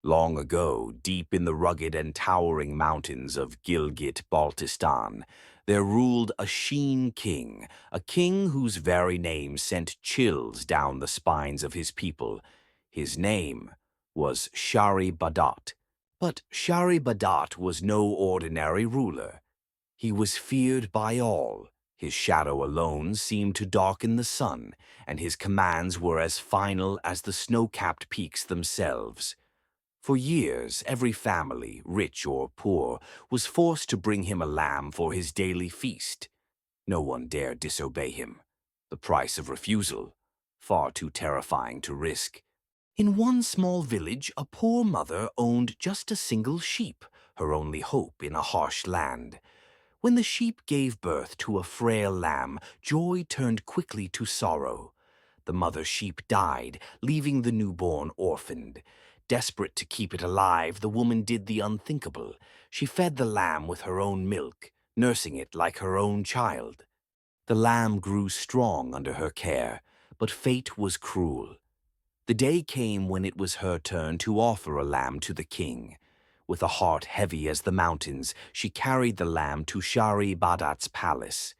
Long ago, deep in the rugged and towering mountains of Gilgit Baltistan, there ruled a Sheen king, a king whose very name sent chills down the spines of his people. His name was Shari Badat. But Shari Badat was no ordinary ruler. He was feared by all. His shadow alone seemed to darken the sun, and his commands were as final as the snow-capped peaks themselves. For years, every family, rich or poor, was forced to bring him a lamb for his daily feast. No one dared disobey him. The price of refusal, far too terrifying to risk. In one small village, a poor mother owned just a single sheep, her only hope in a harsh land. When the sheep gave birth to a frail lamb, joy turned quickly to sorrow. The mother sheep died, leaving the newborn orphaned. Desperate to keep it alive, the woman did the unthinkable. She fed the lamb with her own milk, nursing it like her own child. The lamb grew strong under her care, but fate was cruel. The day came when it was her turn to offer a lamb to the king. With a heart heavy as the mountains, she carried the lamb to Shari Badat's palace,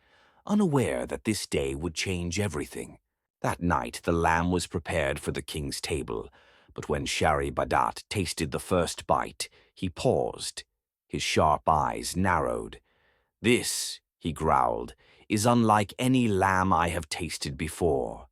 unaware that this day would change everything. That night the lamb was prepared for the king's table, but when Shari Badat tasted the first bite, he paused. His sharp eyes narrowed. "This," he growled, "is unlike any lamb I have tasted before."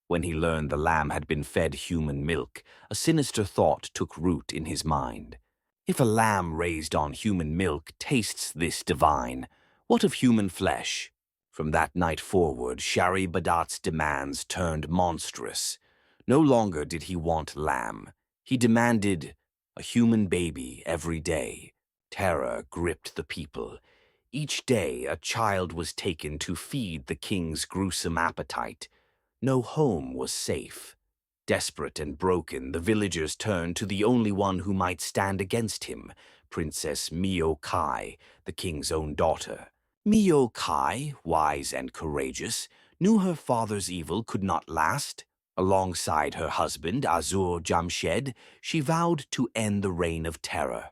When he learned the lamb had been fed human milk, a sinister thought took root in his mind. If a lamb raised on human milk tastes this divine, what of human flesh? From that night forward, Shari Badat's demands turned monstrous. No longer did he want lamb. He demanded a human baby every day. Terror gripped the people. Each day, a child was taken to feed the king's gruesome appetite. No home was safe. Desperate and broken, the villagers turned to the only one who might stand against him, Princess Mio Kai, the king's own daughter. Mio Kai, wise and courageous, knew her father's evil could not last. Alongside her husband, Azur Jamshed, she vowed to end the reign of terror.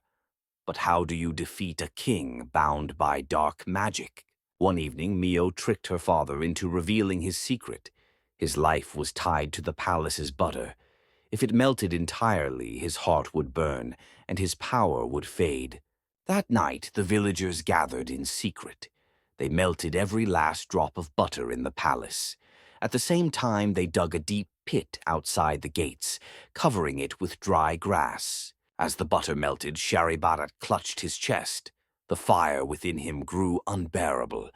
But how do you defeat a king bound by dark magic? One evening, Mio tricked her father into revealing his secret. His life was tied to the palace's butter. If it melted entirely, his heart would burn, and his power would fade. That night, the villagers gathered in secret. They melted every last drop of butter in the palace. At the same time, they dug a deep pit outside the gates, covering it with dry grass. As the butter melted, Shari Badat clutched his chest. The fire within him grew unbearable.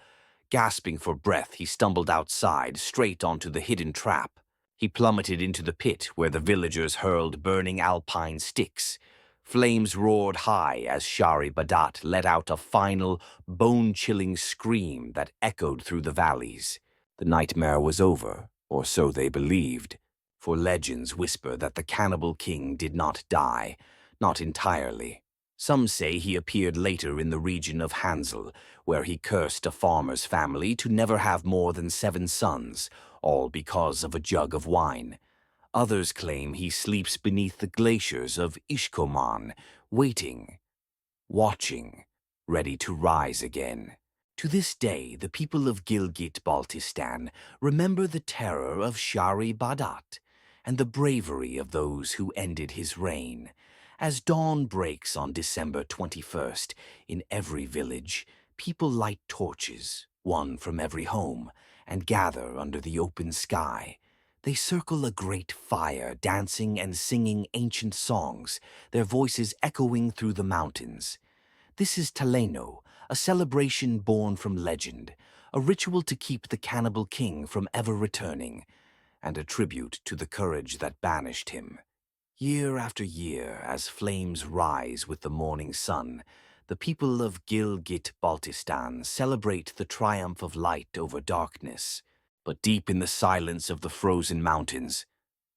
Gasping for breath, he stumbled outside, straight onto the hidden trap. He plummeted into the pit where the villagers hurled burning alpine sticks. Flames roared high as Shari Badat let out a final, bone-chilling scream that echoed through the valleys. The nightmare was over, or so they believed, for legends whisper that the cannibal king did not die, not entirely. Some say he appeared later in the region of Hansel, where he cursed a farmer's family to never have more than 7 sons, all because of a jug of wine. Others claim he sleeps beneath the glaciers of Ishkoman, waiting, watching, ready to rise again. To this day, the people of Gilgit Baltistan remember the terror of Shari Badat and the bravery of those who ended his reign. As dawn breaks on December 21st, in every village, people light torches, one from every home, and gather under the open sky. They circle a great fire, dancing and singing ancient songs, their voices echoing through the mountains. This is Taleno, a celebration born from legend, a ritual to keep the cannibal king from ever returning, and a tribute to the courage that banished him. Year after year, as flames rise with the morning sun, the people of Gilgit Baltistan celebrate the triumph of light over darkness. But deep in the silence of the frozen mountains,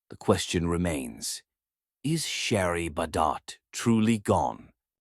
the question remains, is Shari Badat truly gone?